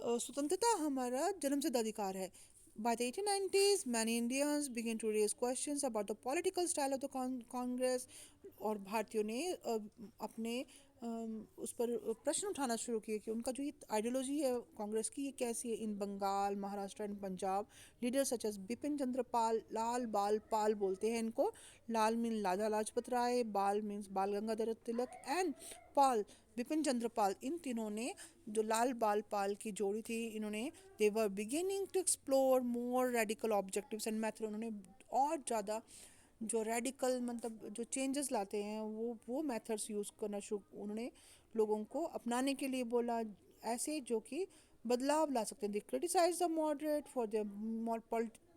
स्वतंत्रता हमारा जन्मसिद्ध अधिकार है. By the 1890s, many Indians began to raise questions about the political style of the Congress. और भारतीयों ने अपने उस पर प्रश्न उठाना शुरू किए कि उनका जो ये आइडियोलॉजी है कांग्रेस की ये कैसी है. In Bengal, Maharashtra and Punjab, leader such as Bipin Chandra Pal, Lal Bal Pal बोलते हैं इनको. लाल मीन लाला लाजपत राय, बाल मीन्स बाल गंगाधर तिलक एंड पाल बिपिन चंद्र पाल. इन तीनों ने जो लाल बाल पाल की जोड़ी थी, इन्होंने they were beginning to explore more radical objectives and method. उन्होंने और ज़्यादा जो रेडिकल मतलब जो चेंजेस लाते हैं वो मेथड्स यूज़ करना शुरू उन्होंने लोगों को अपनाने के लिए बोला, ऐसे जो कि बदलाव ला सकते हैं. They criticise the moderate for the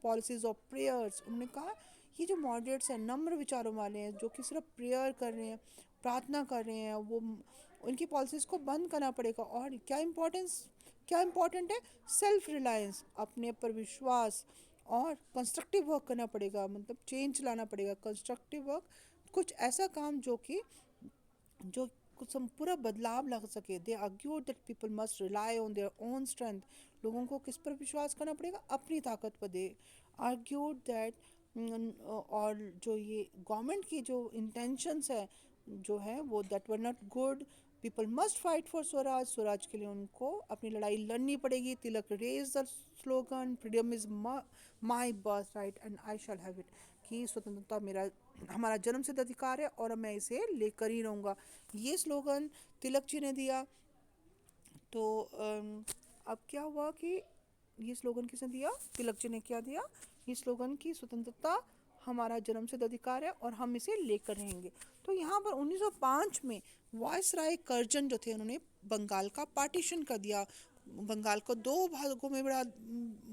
policies of prayers. उन्होंने कहा ये जो मॉडरेट्स हैं, नम्र विचारों वाले हैं, जो कि सिर्फ प्रेयर कर रहे हैं, प्रार्थना कर रहे हैं, वो उनकी पॉलिसीज़ को बंद करना पड़ेगा. और क्या इम्पोर्टेंट है? सेल्फ रिलायंस, अपने पर विश्वास, और कंस्ट्रक्टिव वर्क करना पड़ेगा, मतलब चेंज लाना पड़ेगा. कंस्ट्रक्टिव वर्क, कुछ ऐसा काम जो कुछ हम पूरा बदलाव ला सके. दे argue that people must rely on their own strength. लोगों को किस पर विश्वास करना पड़ेगा? अपनी ताकत पर. दे आर्ग्यू दैट और जो ये गवर्नमेंट की जो इंटेंशंस है जो है वो that were not good. People must fight for Swaraj. Swaraj के लिए उनको अपनी लड़ाई लड़नी पड़ेगी. Tilak raise the slogan freedom is my birth right and I shall have it. कि स्वतंत्रता मेरा हमारा जन्मसिद्ध अधिकार है और मैं इसे लेकर ही रहूँगा. ये स्लोगन तिलक जी ने दिया. तो अब क्या हुआ कि ये स्लोगन किसने दिया? तिलक जी ने. क्या दिया? ये स्लोगन की स्वतंत्रता हमारा जन्मसिद्ध अधिकार है और हम इसे लेकर रहेंगे. तो यहाँ पर 1905 में वॉइस राय कर्जन जो थे उन्होंने बंगाल का पार्टीशन कर दिया. बंगाल को दो भागों में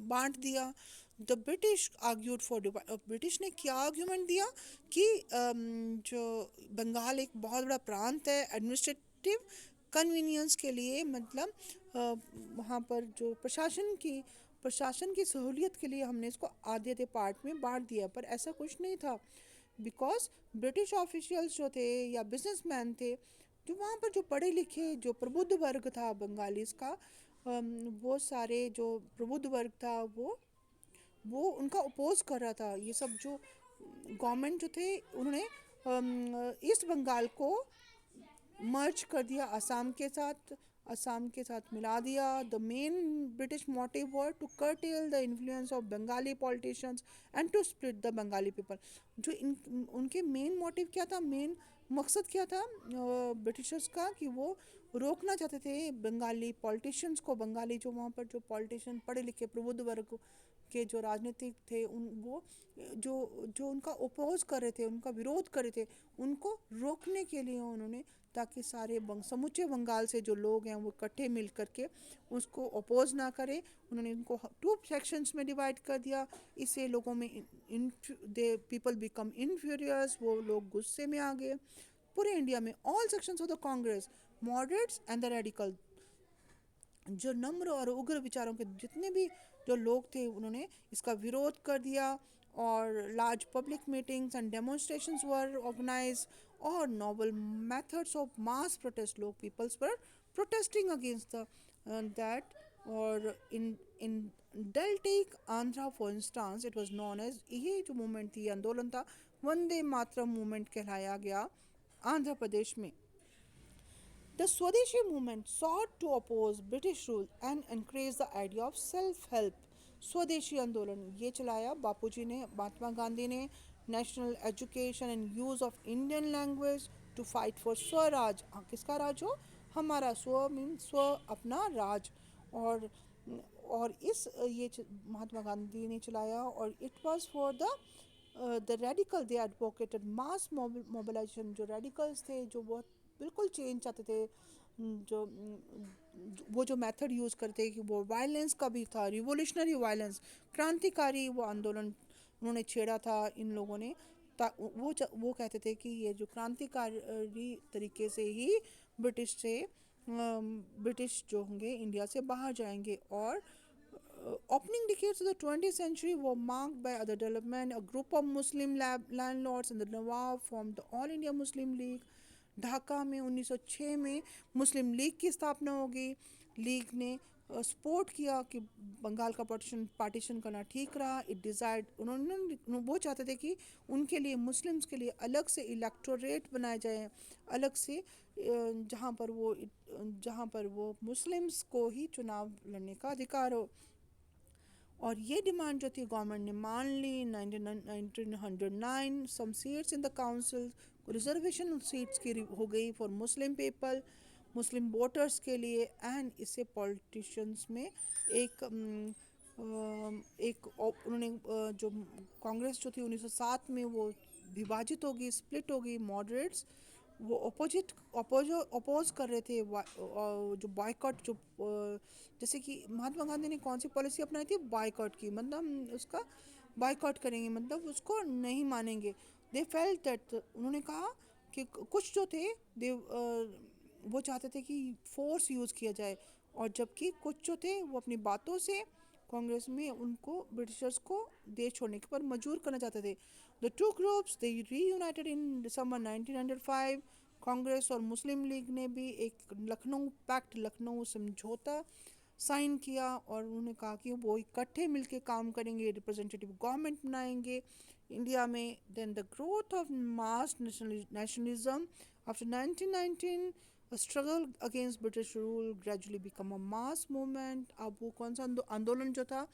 बांट दिया. The British argued for British ने क्या आर्ग्यूमेंट दिया कि जो बंगाल एक बहुत बड़ा प्रांत है, एडमिनिस्ट्रेटिव कन्वीनियंस के लिए, मतलब वहाँ पर जो प्रशासन की सहूलियत के लिए हमने इसको आधे आधे पार्ट में बांट दिया. पर ऐसा कुछ नहीं था, बिकॉज ब्रिटिश ऑफिशियल्स जो थे या बिजनेसमैन थे, जो वहाँ पर जो पढ़े लिखे जो प्रबुद्ध वर्ग था बंगालीज का, वो सारे जो प्रबुद्ध वर्ग था वो उनका अपोज कर रहा था. ये सब जो गवर्नमेंट जो थे उन्होंने ईस्ट बंगाल को मर्ज कर दिया असम के साथ मिला दिया. The main British motive were to curtail the influence of Bengali politicians and to split the Bengali people. जो उनके मेन मोटिव क्या था, मेन मकसद क्या था ब्रिटिशर्स का, कि वो रोकना चाहते थे बंगाली पॉलिटिशियंस को. बंगाली जो वहाँ पर जो पॉलिटिशियन पढ़े लिखे प्रबुद्ध वर्ग के जो राजनीतिक थे वो जो जो उनका अपोज कर रहे थे, उनका विरोध कर रहे थे, उनको रोकने के लिए उन्होंने, ताकि सारे समूचे बंगाल से जो लोग हैं वो इकट्ठे मिल करके उसको अपोज ना करें, उन्होंने उनको टू सेक्शंस में डिवाइड कर दिया. इससे लोगों में दे पीपल बिकम इनफ्यूरियस, वो लोग गुस्से में आ गए. पूरे इंडिया में all sections of the Congress, moderates and the radical, जो नम्र और उग्र विचारों के जितने भी जो लोग थे उन्होंने इसका विरोध कर दिया. और large public meetings and demonstrations were organise, और novel methods of mass protest, लोग पीपल्स पर प्रोटेस्टिंग अगेंस्ट द दैट. और in deltaic Andhra for instance it was known as, ये जो मूवमेंट थी आंदोलन था, वंदे मातरम मूवमेंट कहलाया गया आंध्र प्रदेश में. The Swadeshi movement sought to oppose British rule and encourage the idea of self-help. स्वदेशी आंदोलन ये चलाया बापूजी ने, महात्मा गांधी ने. National education and use of Indian language to fight for swaraj. किसका राज हो? हमारा. स्व मीन स्व, अपना राज. और इस ये महात्मा गांधी ने चलाया. और it was for the radical, they advocated mass mobilisation. जो रेडिकल्स थे जो बहुत बिल्कुल चेंज चाहते थे, जो वो जो मेथड यूज़ करते कि वो वायलेंस का भी था, रिवोल्यूशनरी वायलेंस, क्रांतिकारी वो आंदोलन उन्होंने छेड़ा था इन लोगों ने. वो कहते थे कि ये जो क्रांतिकारी तरीके से ही ब्रिटिश जो होंगे इंडिया से बाहर जाएंगे. और opening decades of the 20th century were marked by other development. A group of Muslim landlords and the Nawab formed the All India Muslim League. Dhaka में 1906 में मुस्लिम लीग की स्थापना होगी. लीग ने सपोर्ट किया कि बंगाल का पार्टीशन पार्टीशन करना ठीक रहा। इट डिज़ायर्ड, वो चाहते थे कि उनके लिए, मुस्लिम्स के लिए अलग से इलेक्टोरेट बनाए जाए, अलग से जहाँ पर वो मुस्लिम्स को ही चुनाव लड़ने का अधिकार हो। और ये डिमांड जो थी गवर्नमेंट ने मान ली। 1909 some seats in the council, reservation seats की हो गई for Muslim people, Muslim voters के लिए। एंड इससे पॉलिटिशियंस में एक उन्होंने जो कांग्रेस जो थी 1907 में वो विभाजित होगी, स्प्लिट होगी। मॉडरेट्स वो अपोज कर रहे थे जो बॉयकॉट, जैसे कि महात्मा गांधी ने कौन सी पॉलिसी अपनाई थी, बॉयकॉट की, मतलब हम उसका बॉयकॉट करेंगे, मतलब उसको नहीं मानेंगे। दे फेल्ट दैट, उन्होंने कहा कि कुछ जो थे दे वो चाहते थे कि फोर्स यूज़ किया जाए, और जबकि कुछ जो थे वो अपनी बातों से कांग्रेस में उनको ब्रिटिशर्स को देश छोड़ने के पर मजबूर करना चाहते थे। The two groups they reunited in December 1905। Congress और मुस्लिम लीग ने भी एक लखनऊ पैक्ट, लखनऊ समझौता साइन किया, और उन्होंने कहा कि वो इकट्ठे मिलकर काम करेंगे, रिप्रेजेंटेटिव गवर्नमेंट बनाएंगे इंडिया में। Then the growth of mass nationalism after 1919, a struggle against British rule gradually become a mass movement। अब वो कौन सा आंदोलन जो था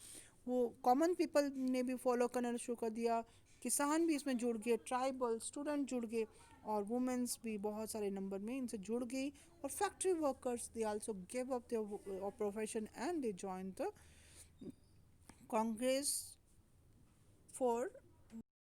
वो कॉमन पीपल ने भी फॉलो करना शुरू कर दिया, किसान भी इसमें जुड़ गए, ट्राइबल स्टूडेंट जुड़ गए, और वुमेंस भी बहुत सारे नंबर में इनसे जुड़ गई। और factory workers they also give up their profession and they join the Congress for